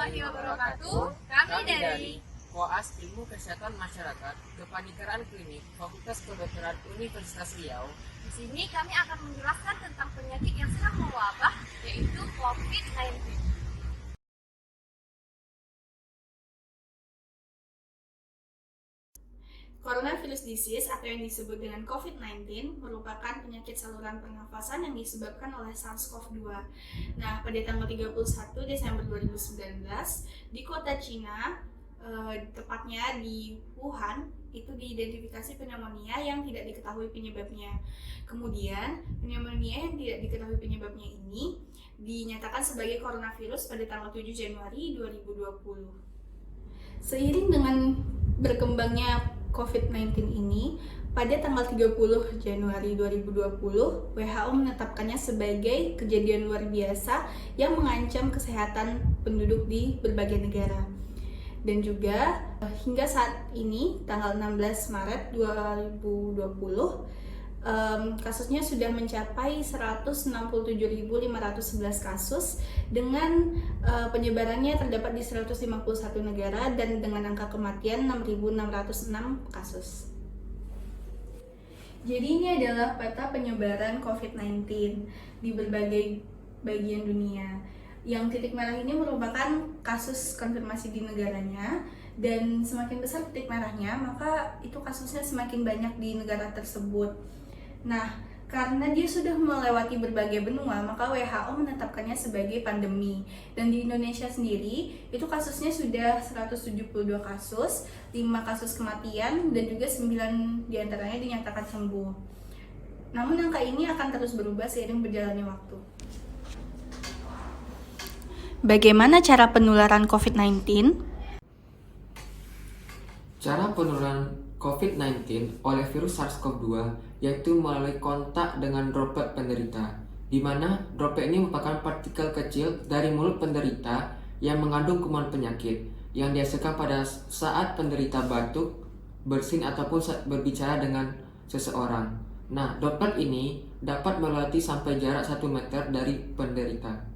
warahmatullahi wabarakatuh. Kami dari Koas Ilmu Kesehatan Masyarakat, Kepanitiaan Klinik, Fakultas Kedokteran Universitas Riau. Di sini kami akan menjelaskan tentang penyakit yang sedang mewabah, yaitu COVID-19. Coronavirus disease atau yang disebut dengan COVID-19 merupakan penyakit saluran pernafasan yang disebabkan oleh SARS-CoV-2. Nah, pada tanggal 31 Desember 2019 di kota Cina, tepatnya di Wuhan, itu diidentifikasi pneumonia yang tidak diketahui penyebabnya. Kemudian, pneumonia yang tidak diketahui penyebabnya ini dinyatakan sebagai coronavirus pada tanggal 7 Januari 2020. Seiring dengan berkembangnya COVID-19 ini, pada tanggal 30 Januari 2020, WHO menetapkannya sebagai kejadian luar biasa yang mengancam kesehatan penduduk di berbagai negara. Dan juga hingga saat ini, tanggal 16 Maret 2020, kasusnya sudah mencapai 167.511 kasus dengan penyebarannya terdapat di 151 negara dan dengan angka kematian 6.606 kasus. Jadi ini adalah peta penyebaran COVID-19 di berbagai bagian dunia. Yang titik merah ini merupakan kasus konfirmasi di negaranya, dan semakin besar titik merahnya, maka itu kasusnya semakin banyak di negara tersebut. Nah, karena dia sudah melewati berbagai benua, maka WHO menetapkannya sebagai pandemi. Dan di Indonesia sendiri, itu kasusnya sudah 172 kasus, 5 kasus kematian, dan juga 9 diantaranya dinyatakan sembuh. Namun angka ini akan terus berubah seiring berjalannya waktu. Bagaimana cara penularan COVID-19? Cara penularan COVID-19 oleh virus SARS-CoV-2 yaitu melalui kontak dengan droplet penderita, di mana droplet ini merupakan partikel kecil dari mulut penderita yang mengandung kuman penyakit yang dihasilkan pada saat penderita batuk, bersin ataupun saat berbicara dengan seseorang. Nah, droplet ini dapat melewati sampai jarak 1 meter dari penderita.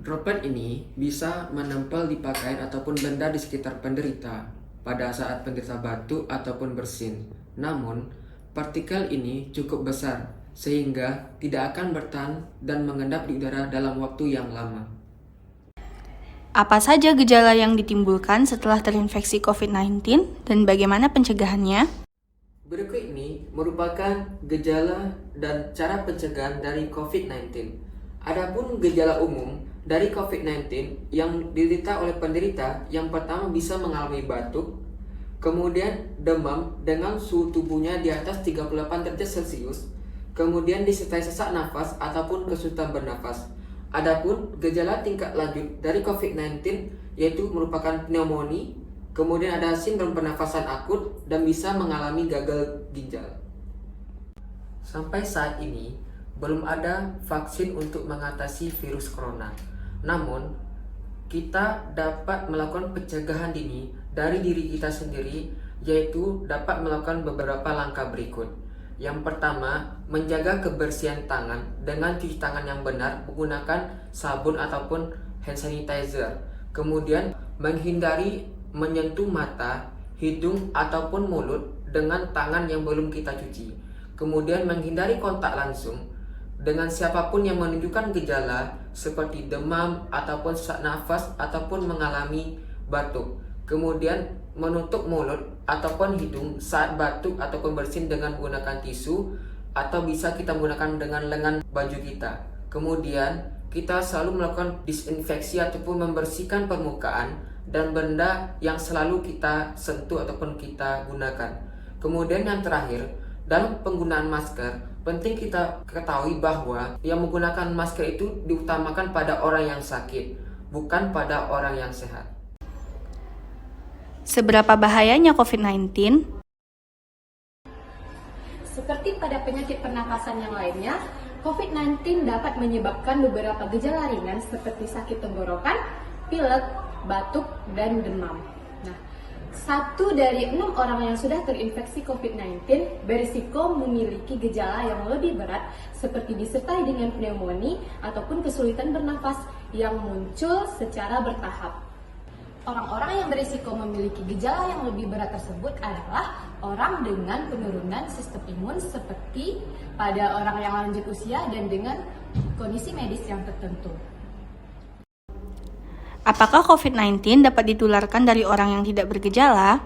Droplet ini bisa menempel di pakaian ataupun benda di sekitar penderita pada saat penderita batuk ataupun bersin. Namun, partikel ini cukup besar sehingga tidak akan bertahan dan mengendap di udara dalam waktu yang lama. Apa saja gejala yang ditimbulkan setelah terinfeksi COVID-19 dan bagaimana pencegahannya? Berikut ini merupakan gejala dan cara pencegahan dari COVID-19. Adapun gejala umum dari COVID-19 yang diderita oleh penderita, yang pertama bisa mengalami batuk, kemudian demam dengan suhu tubuhnya di atas 38 derajat Celcius, kemudian disertai sesak nafas ataupun kesulitan bernafas. Adapun gejala tingkat lanjut dari COVID-19 yaitu merupakan pneumonia, kemudian ada sindrom pernafasan akut dan bisa mengalami gagal ginjal. Sampai saat ini belum ada vaksin untuk mengatasi virus corona. Namun, kita dapat melakukan pencegahan dini dari diri kita sendiri, yaitu dapat melakukan beberapa langkah berikut. Yang pertama, menjaga kebersihan tangan dengan cuci tangan yang benar menggunakan sabun ataupun hand sanitizer. Kemudian, menghindari menyentuh mata, hidung ataupun mulut dengan tangan yang belum kita cuci. Kemudian, menghindari kontak langsung dengan siapapun yang menunjukkan gejala seperti demam ataupun sesak nafas ataupun mengalami batuk. Kemudian menutup mulut ataupun hidung saat batuk ataupun bersin dengan menggunakan tisu atau bisa kita gunakan dengan lengan baju kita. Kemudian kita selalu melakukan disinfeksi ataupun membersihkan permukaan dan benda yang selalu kita sentuh ataupun kita gunakan. Kemudian yang terakhir, dalam penggunaan masker, penting kita ketahui bahwa yang menggunakan masker itu diutamakan pada orang yang sakit, bukan pada orang yang sehat. Seberapa bahayanya COVID-19? Seperti pada penyakit pernapasan yang lainnya, COVID-19 dapat menyebabkan beberapa gejala ringan seperti sakit tenggorokan, pilek, batuk, dan demam. Nah, 1 dari 6 orang yang sudah terinfeksi COVID-19 berisiko memiliki gejala yang lebih berat seperti disertai dengan pneumonia ataupun kesulitan bernafas yang muncul secara bertahap. Orang-orang yang berisiko memiliki gejala yang lebih berat tersebut adalah orang dengan penurunan sistem imun seperti pada orang yang lanjut usia dan dengan kondisi medis yang tertentu. Apakah COVID-19 dapat ditularkan dari orang yang tidak bergejala?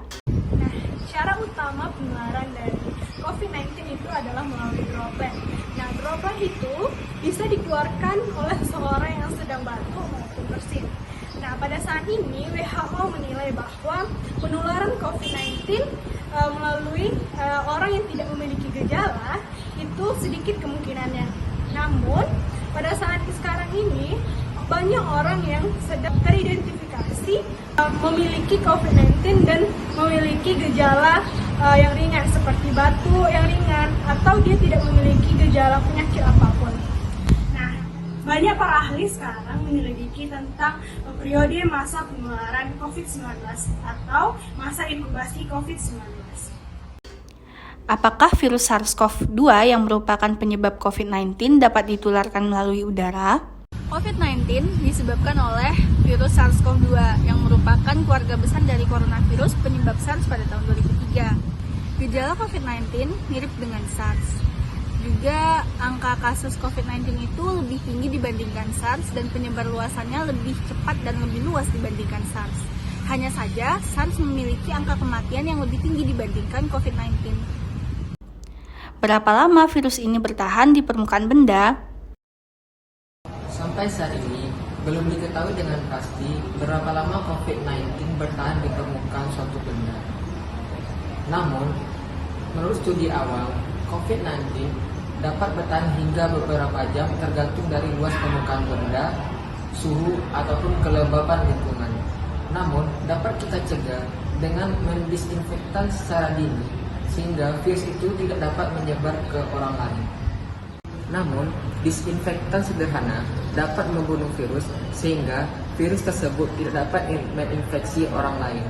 Nah, cara utama penularan dari COVID-19 itu adalah melalui droplet. Nah, droplet itu bisa dikeluarkan oleh seseorang yang sedang batuk maupun bersin. Nah, pada saat ini WHO menilai bahwa penularan COVID-19 melalui orang yang tidak memiliki gejala itu sedikit kemungkinannya. Namun, pada saat sekarang ini banyak orang yang sedang teridentifikasi memiliki COVID-19 dan memiliki gejala yang ringan seperti batuk yang ringan atau dia tidak memiliki gejala penyakit apapun. Nah, banyak para ahli sekarang menyelidiki tentang periode masa penularan COVID-19 atau masa inkubasi COVID-19. Apakah virus SARS-CoV-2 yang merupakan penyebab COVID-19 dapat ditularkan melalui udara? COVID-19 disebabkan oleh virus SARS-CoV-2 yang merupakan keluarga besar dari coronavirus penyebab SARS pada tahun 2003. Gejala COVID-19 mirip dengan SARS. Juga angka kasus COVID-19 itu lebih tinggi dibandingkan SARS dan penyebar luasannya lebih cepat dan lebih luas dibandingkan SARS. Hanya saja SARS memiliki angka kematian yang lebih tinggi dibandingkan COVID-19. Berapa lama virus ini bertahan di permukaan benda? Sampai saat ini, belum diketahui dengan pasti berapa lama COVID-19 bertahan di permukaan suatu benda. Namun, menurut studi awal, COVID-19 dapat bertahan hingga beberapa jam tergantung dari luas permukaan benda, suhu, ataupun kelembaban lingkungan. Namun, dapat kita cegah dengan mendisinfektan secara dini, sehingga virus itu tidak dapat menyebar ke orang lain. Namun, disinfektan sederhana dapat membunuh virus sehingga virus tersebut tidak dapat menginfeksi orang lain.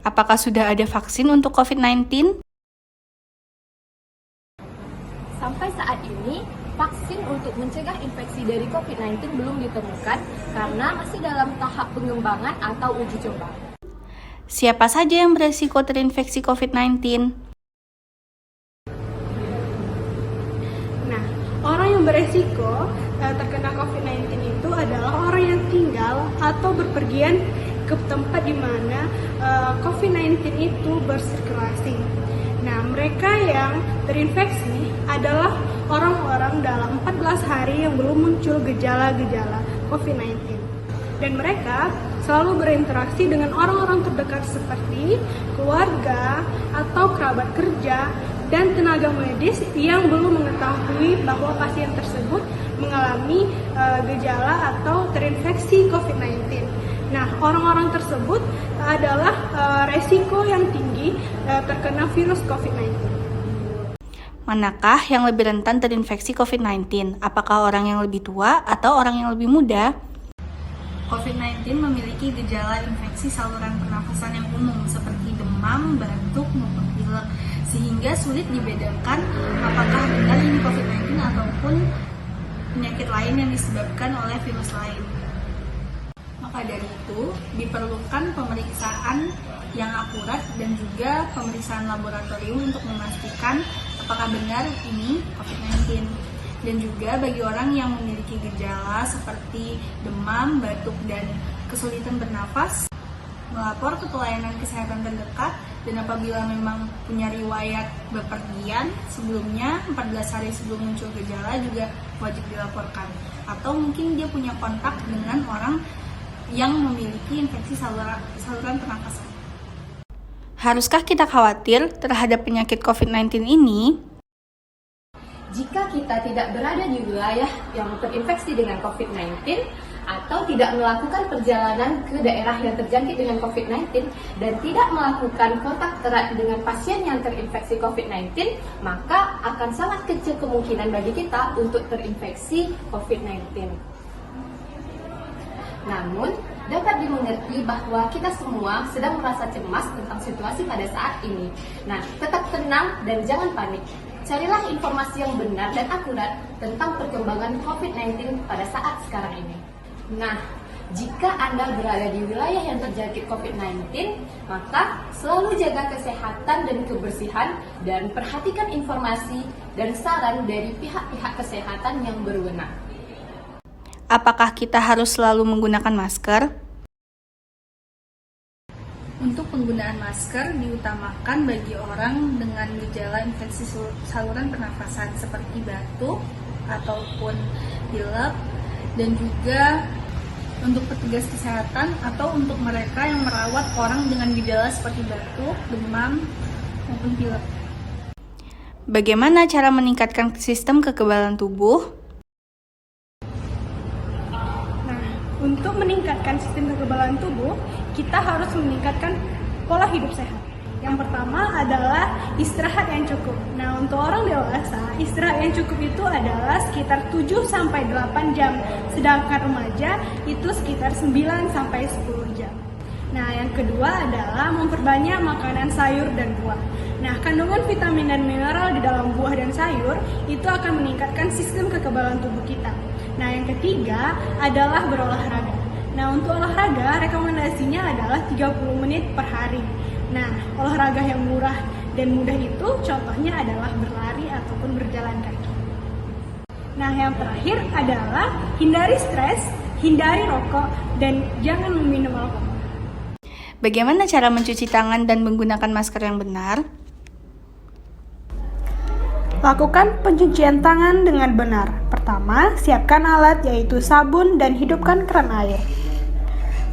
Apakah sudah ada vaksin untuk COVID-19? Sampai saat ini, vaksin untuk mencegah infeksi dari COVID-19 belum ditemukan karena masih dalam tahap pengembangan atau uji coba. Siapa saja yang beresiko terinfeksi COVID-19? Nah, orang yang beresiko terkena COVID-19 itu adalah orang yang tinggal atau berpergian ke tempat di mana COVID-19 itu bersirkulasi. Nah, mereka yang terinfeksi adalah orang-orang dalam 14 hari yang belum muncul gejala-gejala COVID-19. Dan mereka selalu berinteraksi dengan orang-orang terdekat seperti keluarga atau kerabat kerja dan tenaga medis yang belum mengetahui bahwa pasien tersebut mengalami gejala atau terinfeksi COVID-19. Nah, orang-orang tersebut adalah resiko yang tinggi terkena virus COVID-19. Manakah yang lebih rentan terinfeksi COVID-19? Apakah orang yang lebih tua atau orang yang lebih muda? COVID-19 memiliki gejala infeksi saluran pernafasan yang umum seperti demam, batuk, maupun pilek, sehingga sulit dibedakan apakah benar ini COVID-19 ataupun penyakit lain yang disebabkan oleh virus lain. Maka dari itu, diperlukan pemeriksaan yang akurat dan juga pemeriksaan laboratorium untuk memastikan apakah benar ini COVID-19. Dan juga bagi orang yang memiliki gejala seperti demam, batuk, dan kesulitan bernafas, melapor ke pelayanan kesehatan terdekat, dan apabila memang punya riwayat bepergian sebelumnya 14 hari sebelum muncul gejala juga wajib dilaporkan. Atau mungkin dia punya kontak dengan orang yang memiliki infeksi saluran pernafasan. Haruskah kita khawatir terhadap penyakit COVID-19 ini? Jika kita tidak berada di wilayah yang terinfeksi dengan COVID-19 atau tidak melakukan perjalanan ke daerah yang terjangkit dengan COVID-19 dan tidak melakukan kontak erat dengan pasien yang terinfeksi COVID-19, maka akan sangat kecil kemungkinan bagi kita untuk terinfeksi COVID-19. Namun, dapat dimengerti bahwa kita semua sedang merasa cemas tentang situasi pada saat ini. Nah, tetap tenang dan jangan panik. Carilah informasi yang benar dan akurat tentang perkembangan COVID-19 pada saat sekarang ini. Nah, jika Anda berada di wilayah yang terjangkit COVID-19, maka selalu jaga kesehatan dan kebersihan dan perhatikan informasi dan saran dari pihak-pihak kesehatan yang berwenang. Apakah kita harus selalu menggunakan masker? Untuk penggunaan masker diutamakan bagi orang dengan gejala infeksi saluran pernafasan seperti batuk ataupun pilek, dan juga untuk petugas kesehatan atau untuk mereka yang merawat orang dengan gejala seperti batuk, demam, maupun pilek. Bagaimana cara meningkatkan sistem kekebalan tubuh? Nah, untuk meningkatkan sistem kekebalan tubuh, kita harus meningkatkan pola hidup sehat. Yang pertama adalah istirahat yang cukup. Nah, untuk orang dewasa, istirahat yang cukup itu adalah sekitar 7-8 jam. Sedangkan remaja itu sekitar 9-10 jam. Nah, yang kedua adalah memperbanyak makanan sayur dan buah. Nah, kandungan vitamin dan mineral di dalam buah dan sayur itu akan meningkatkan sistem kekebalan tubuh kita. Nah, yang ketiga adalah berolahraga. Nah, untuk olahraga rekomendasinya adalah 30 menit per hari. Nah, olahraga yang murah dan mudah itu contohnya adalah berlari ataupun berjalan kaki. Nah, yang terakhir adalah hindari stres, hindari rokok, dan jangan meminum alkohol. Bagaimana cara mencuci tangan dan menggunakan masker yang benar? Lakukan pencucian tangan dengan benar. Pertama, siapkan alat yaitu sabun dan hidupkan keran air.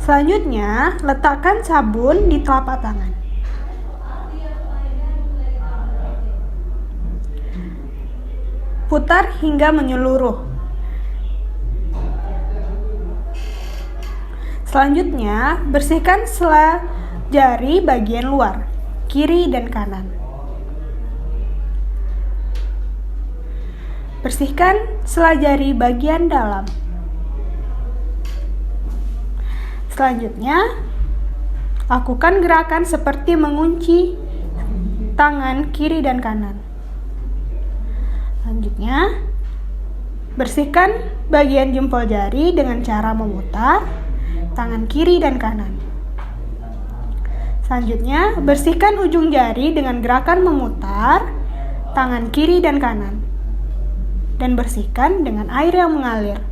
Selanjutnya, letakkan sabun di telapak tangan. Putar hingga menyeluruh. Selanjutnya, bersihkan sela jari bagian luar, kiri dan kanan. Bersihkan sela jari bagian dalam. Selanjutnya, lakukan gerakan seperti mengunci tangan kiri dan kanan. Selanjutnya, bersihkan bagian jempol jari dengan cara memutar tangan kiri dan kanan. Selanjutnya, bersihkan ujung jari dengan gerakan memutar tangan kiri dan kanan. Dan bersihkan dengan air yang mengalir.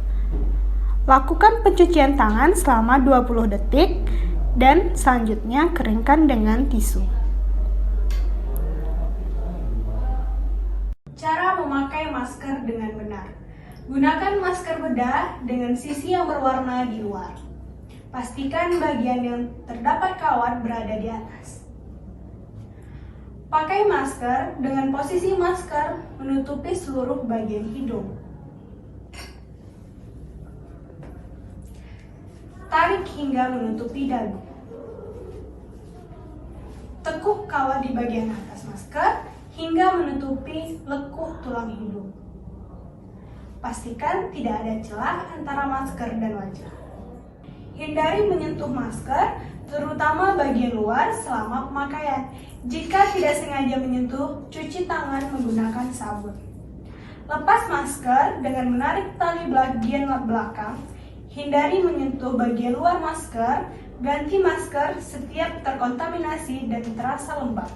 Lakukan pencucian tangan selama 20 detik dan selanjutnya keringkan dengan tisu. Cara memakai masker dengan benar. Gunakan masker bedah dengan sisi yang berwarna di luar. Pastikan bagian yang terdapat kawat berada di atas. Pakai masker dengan posisi masker menutupi seluruh bagian hidung. Tarik hingga menutupi dagu. Tekuk kawat di bagian atas masker hingga menutupi lekuh tulang hidung. Pastikan tidak ada celah antara masker dan wajah. Hindari menyentuh masker, terutama bagian luar selama pemakaian. Jika tidak sengaja menyentuh, cuci tangan menggunakan sabun. Lepas masker dengan menarik tali bagian belakang. Hindari menyentuh bagian luar masker. Ganti masker setiap terkontaminasi dan terasa lembab.